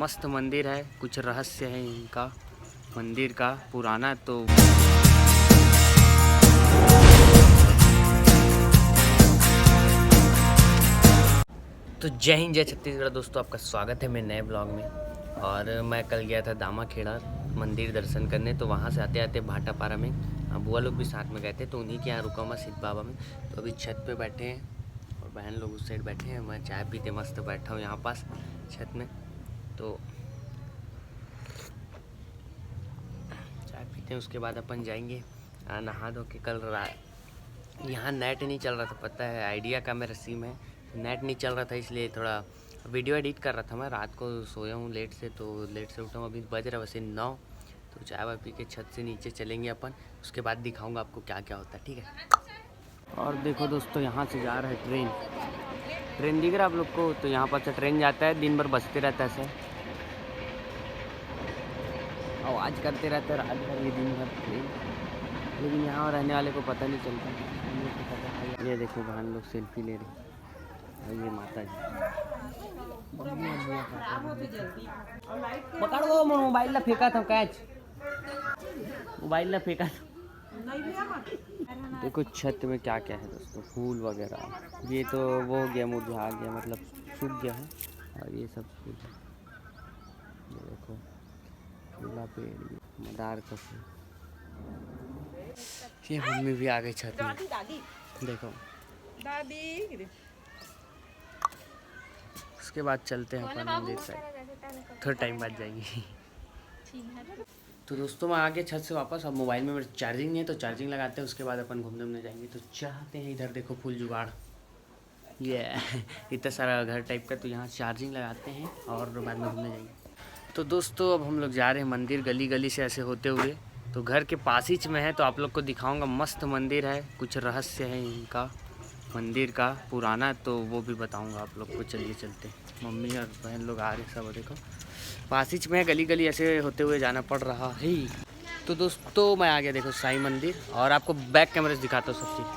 मस्त मंदिर है, कुछ रहस्य है इनका मंदिर का पुराना। तो जय हिंद जय छत्तीसगढ़ दोस्तों, आपका स्वागत है मेरे नए ब्लॉग में। और मैं कल गया था दामाखेड़ा मंदिर दर्शन करने, तो वहाँ से आते आते भाटापारा में बुआ लोग भी साथ में गए थे, तो उन्हीं के यहाँ रुका मैं सिद्ध बाबा में। तो अभी छत पे बैठे हैं और बहन लोग उस साइड बैठे हैं, मैं चाय पीते मस्त बैठा हूँ यहाँ पास छत में। तो चाय पीते हैं, उसके बाद अपन जाएंगे नहा धो के। कल यहाँ नेट नहीं चल रहा था, पता है आइडिया का मेरा सिम है, नेट नहीं चल रहा था, इसलिए थोड़ा वीडियो एडिट कर रहा था। मैं रात को सोया हूँ लेट से, तो लेट से उठा हूँ, अभी बज रहा वैसे 9। तो चाय वाय पी के छत से नीचे चलेंगे अपन, उसके बाद दिखाऊंगा आपको क्या क्या होता है, ठीक है। और देखो दोस्तों, यहाँ से जा रहा है ट्रेन दिख रहा है आप लोग को। तो यहाँ पर से ट्रेन जाता है, दिन भर बजते रहता है सर, आवाज़ करते रहते हैं रात भर, ये दिन भर ट्रेन। लेकिन यहाँ रहने वाले को पता नहीं चलता। ये देखो बहन लोग सेल्फी ले रही, ये माता जी पकड़ वो मोबाइल ला फेंका था, कैच मोबाइल ला फेंका था। देखो छत में क्या क्या है दोस्तों, फूल वगैरह। ये तो वो हो गया, मुरझा गया, मतलब सूख गया है। और ये सब फूल है, ये देखो फूला पेड़, मदार का फूल। ये मम्मी भी आ गई छत में, देखो दादी। उसके बाद चलते हैं अपन मंदिर साइड, थोड़ा टाइम बाद जाएंगे। तो दोस्तों मैं आ गया छत से वापस। अब मोबाइल में मेरे चार्जिंग नहीं है, तो चार्जिंग लगाते हैं, उसके बाद अपन घूमने जाएंगे। तो चाहते हैं इधर देखो फुल जुगाड़, ये इतना सारा घर टाइप का, तो यहाँ चार्जिंग लगाते हैं और बाद में घूमने जाएंगे। तो दोस्तों अब हम लोग जा रहे हैं मंदिर, गली गली से ऐसे होते हुए। तो घर के पास ही में है, तो आप लोग को दिखाऊँगा। मस्त मंदिर है, कुछ रहस्य है इनका मंदिर का पुराना, तो वो भी बताऊंगा आप लोग को। चलिए चलते, मम्मी और बहन लोग आ रहे सब, देखो पास ही में है, गली गली ऐसे होते हुए जाना पड़ रहा है। तो दोस्तों मैं आ गया, देखो साईं मंदिर, और आपको बैक कैमरे से दिखाता हूँ सब चीज़।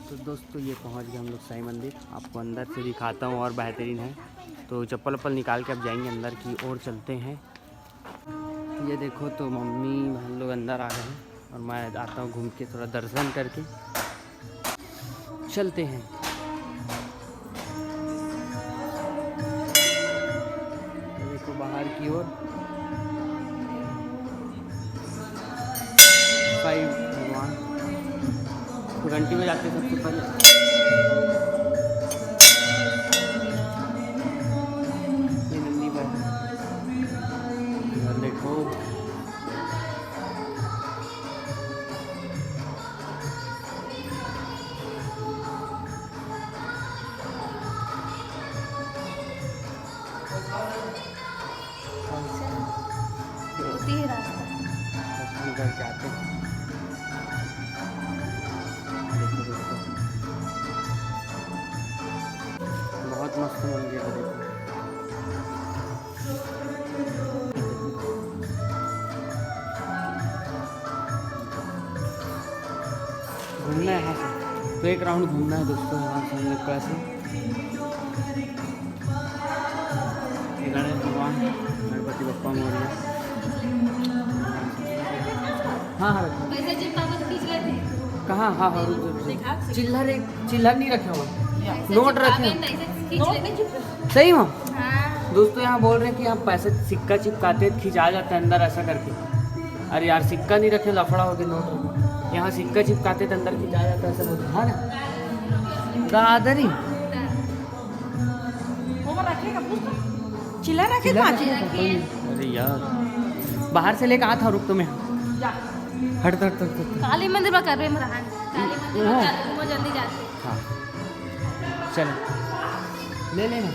तो दोस्तों ये पहुँच गए हम लोग साईं मंदिर, आपको अंदर से दिखाता हूँ, और बेहतरीन है। तो चप्पल वप्पल निकाल के अब जाएंगे अंदर की ओर, चलते हैं। ये देखो तो मम्मी बहन लोग अंदर आ गए हैं, और मैं आता हूँ घूम के, थोड़ा दर्शन करके चलते हैं। देखो बाहर की ओर साईं भगवान, तो घंटी में जाते सबसे पहले। ये नंदी पर देखो, घर जाते हैं। देखो दोस्तों बहुत मस्त मंदिर है, देखो घूमना है यहाँ से, तो एक राउंड घूमना है दोस्तों यहाँ से हम लोग को ऐसे। गणेश भगवान, गणपति बप्पा मोरया। हाँ हाँ कहाँ, हाँ हाँ चिल्लर, एक चिल्लर नहीं रखे हुआ, नोट रखे सही में। दोस्तों यहाँ बोल रहे हैं कि आप पैसे सिक्का चिपकाते खिंचा जाता है अंदर ऐसा करके। अरे यार सिक्का नहीं रखे, लफड़ा हो गया, नोट रखे। यहाँ सिक्का चिपकाते थे अंदर खिंचा जाता है ऐसा बोलते, हाँ ना दादरी चिल्ला रखे। अरे यार बाहर से लेकर आता रुक, तुम्हें हट काली मंदिर में कर रहे हैं, काली मंदिर में जल्दी जाते। हाँ चलो ले लेना,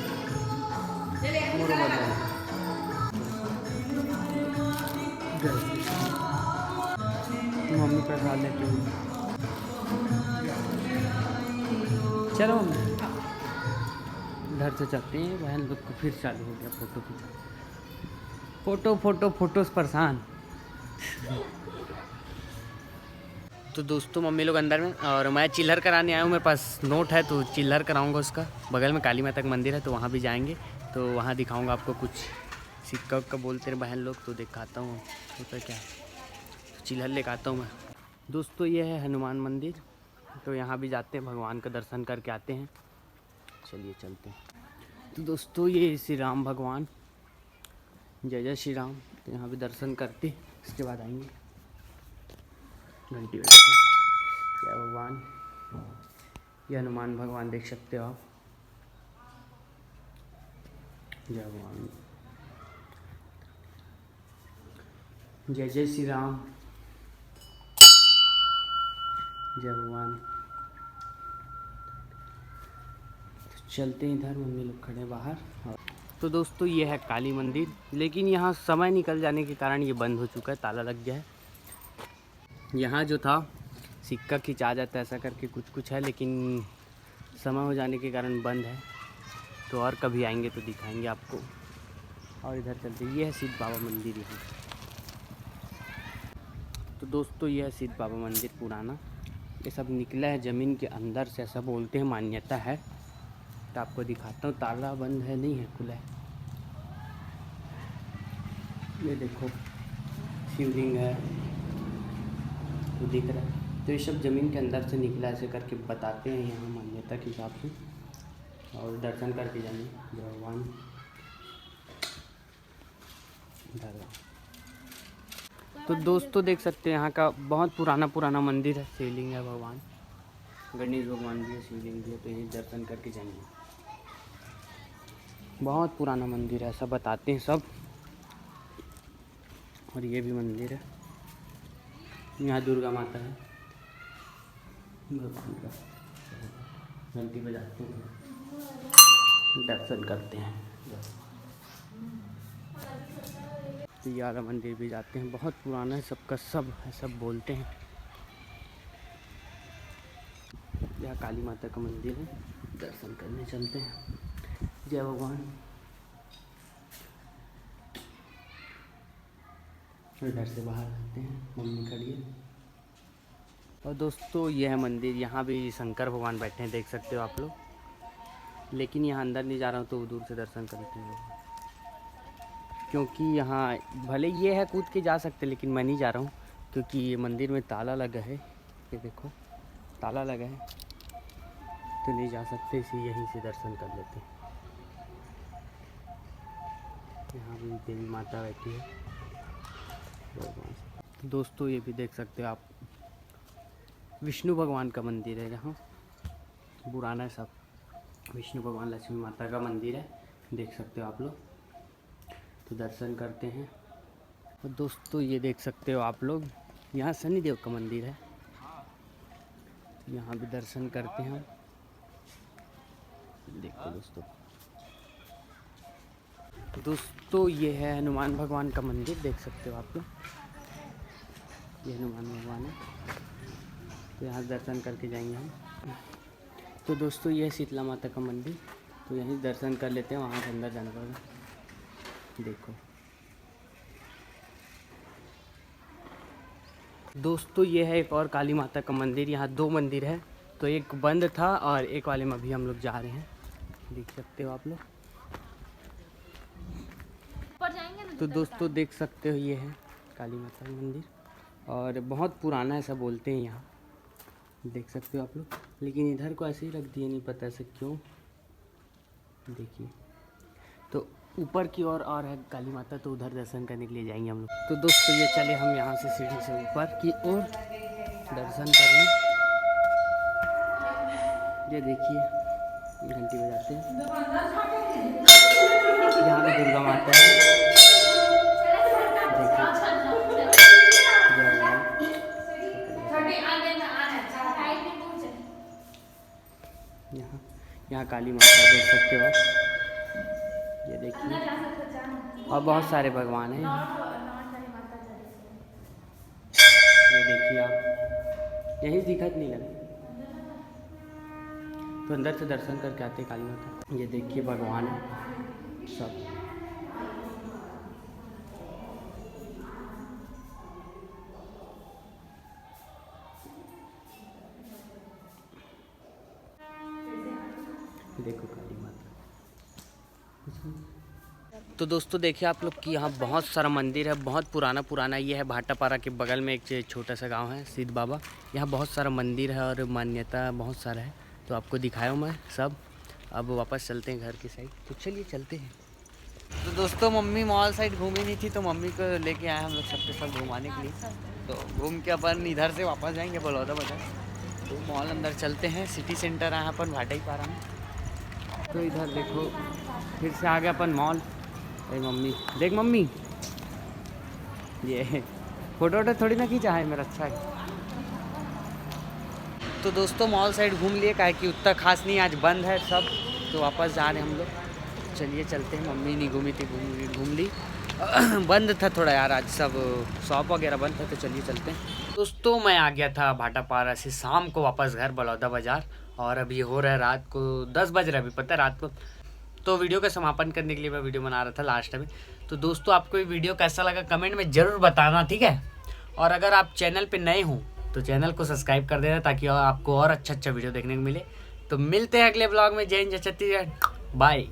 मम्मी प्रसाद लेते हुए चलो घर से चलते हैं। बहन लोग को फिर चालू हो गया फोटो खींचा, फोटो परेशान। तो दोस्तों मम्मी लोग अंदर में, और मैं चिल्लर कराने आया हूँ, मेरे पास नोट है तो चिल्लर कराऊंगा उसका। बगल में काली माता का मंदिर है, तो वहाँ भी जाएंगे, तो वहाँ दिखाऊंगा आपको कुछ सिक्का उक्का बोलते हैं बहन लोग, तो दिखाता हूँ होता क्या। तो चिल्हर लेकर आता हूँ मैं। दोस्तों ये है हनुमान मंदिर, तो यहाँ भी जाते हैं, भगवान का दर्शन करके आते हैं। चलिए चलते हैं। तो दोस्तों ये श्री राम भगवान, जय जय श्री राम। तो यहाँ भी दर्शन करते इसके बाद आएंगे। घंटी बजती है। जय भगवान। ये हनुमान भगवान देख सकते हो आप। जय भगवान। जय जय श्री राम। जय भगवान। चलते हैं इधर, मम्मी लोग खड़े बाहर। तो दोस्तों ये है काली मंदिर, लेकिन यहाँ समय निकल जाने के कारण ये बंद हो चुका है, ताला लग गया है। यहाँ जो था सिक्का खिंचा जाता है ऐसा करके कुछ है, लेकिन समय हो जाने के कारण बंद है। तो और कभी आएंगे तो दिखाएंगे आपको। और इधर चलते, ये है सिद्ध बाबा मंदिर यहाँ। तो दोस्तों ये है सिद्ध बाबा मंदिर पुराना, ये सब निकला है ज़मीन के अंदर से, ऐसा बोलते हैं, मान्यता है। तो आपको दिखाता हूँ, ताला बंद है, नहीं है, खुला है। ये देखो शिवलिंग है, तो दिख रहा है। तो ये सब ज़मीन के अंदर से निकला ऐसे करके बताते हैं यहाँ मान्यता के हिसाब से। और दर्शन करके जाएंगे भगवान। तो दोस्तों देख सकते हैं यहाँ का बहुत पुराना मंदिर है, शिवलिंग है भगवान, गणेश भगवान भी है, शिवलिंग भी है। तो यहीं दर्शन करके जाएंगे। बहुत पुराना मंदिर है ऐसा बताते हैं सब। और ये भी मंदिर है, यहाँ दुर्गा माता है भगवान का। घंटी बजाते हैं, दर्शन करते हैं। तो ये वाला मंदिर भी जाते हैं, बहुत पुराना है, सबका सब है, सब बोलते हैं। यह काली माता का मंदिर है, दर्शन करने चलते हैं। जय भगवान। इधर से बाहर आते हैं, मम्मी खड़ी है। और दोस्तों यह है मंदिर, यहाँ भी शंकर भगवान बैठे हैं, देख सकते हो आप लोग। लेकिन यहाँ अंदर नहीं जा रहा हूँ, तो दूर से दर्शन करते हैं, क्योंकि यहाँ भले ये है कूद के जा सकते, लेकिन मैं नहीं जा रहा हूँ, क्योंकि ये मंदिर में ताला लगा है। ये देखो ताला लगा है, तो नहीं जा सकते, इसी यहीं से दर्शन कर लेते हैं। यहाँ भी देवी माता बैठी है। दोस्तों ये भी देख सकते हो आप, विष्णु भगवान का मंदिर है यहाँ, पुराना है सब। विष्णु भगवान लक्ष्मी माता का मंदिर है, देख सकते हो आप लोग। तो दर्शन करते हैं। और दोस्तों ये देख सकते हो आप लोग, यहाँ शनिदेव का मंदिर है, यहाँ भी दर्शन करते हैं। देखो दोस्तों ये है हनुमान भगवान का मंदिर, देख सकते हो आप लोग। ये हनुमान भगवान है, तो यहाँ दर्शन करके जाएंगे हम। तो दोस्तों ये है शीतला माता का मंदिर, तो यहीं दर्शन कर लेते हैं, वहाँ से अंदर जाना पड़ेगा। देखो दोस्तों ये है एक और काली माता का मंदिर, यहाँ दो मंदिर है, तो एक बंद था और एक वाले में अभी हम लोग जा रहे हैं, देख सकते हो आप लोग। तो दोस्तों देख सकते हो ये है काली माता का मंदिर, और बहुत पुराना ऐसा बोलते हैं यहाँ, देख सकते हो आप लोग। लेकिन इधर को ऐसे ही रख दिए, नहीं पता ऐसे क्यों। देखिए तो ऊपर की ओर और है काली माता, तो उधर दर्शन करने के लिए जाएंगे हम लोग। तो दोस्तों ये चले हम यहाँ से सीढ़ी से ऊपर की ओर दर्शन करने। ये देखिए घंटी बजाते हैं, यहाँ पे दुर्गा माता है, यहाँ काली माता देख सकते हो आप। ये देखिए, और बहुत सारे भगवान हैं। ये देखिए आप, यहीं दिखत नहीं लगे, तो अंदर से दर्शन करके आते काली माता। ये देखिए भगवान सब। देखो काली माता। तो दोस्तों देखिए आप लोग कि यहाँ बहुत सारा मंदिर है, बहुत पुराना ये है। भाटापारा के बगल में एक छोटा सा गांव है सिद्ध बाबा। यहाँ बहुत सारा मंदिर है और मान्यता बहुत सारा है, तो आपको दिखाया हूँ मैं सब। अब वापस चलते हैं घर की साइड, तो चलिए चलते हैं। तो दोस्तों मम्मी मॉल साइड घूमी नहीं थी, तो मम्मी को लेके आए हम लोग सबके सब घुमाने के लिए। तो घूम के अपन इधर से वापस जाएंगे बलौदा बाजार। तो मॉल अंदर चलते हैं, सिटी सेंटर है अपन भाटापारा में। तो इधर देखो फिर से आ गया अपन मॉल। अरे मम्मी देख, मम्मी ये फोटो वोटो थोड़ी ना खींचा है मेरा, अच्छा है। तो दोस्तों मॉल साइड घूम लिए, काहे कि उतना खास नहीं, आज बंद है सब, तो वापस जा रहे हैं हम लोग। चलिए चलते हैं। मम्मी नहीं घूमी थी, घूम ली। बंद था थोड़ा यार, आज सब शॉप वगैरह बंद था, तो चलिए चलते हैं। दोस्तों मैं आ गया था भाटापारा से शाम को वापस घर बलौदा बाजार, और अभी हो रहा है रात को 10 बज रहा है, अभी पता है रात को। तो वीडियो का समापन करने के लिए मैं वीडियो बना रहा था लास्ट में। तो दोस्तों आपको ये वीडियो कैसा लगा कमेंट में ज़रूर बताना, ठीक है। और अगर आप चैनल पे नए हो तो चैनल को सब्सक्राइब कर देना, ताकि आपको और अच्छा वीडियो देखने को मिले। तो मिलते हैं अगले ब्लॉग में। जय हिंद, जय छत्तीसगढ़, बाय।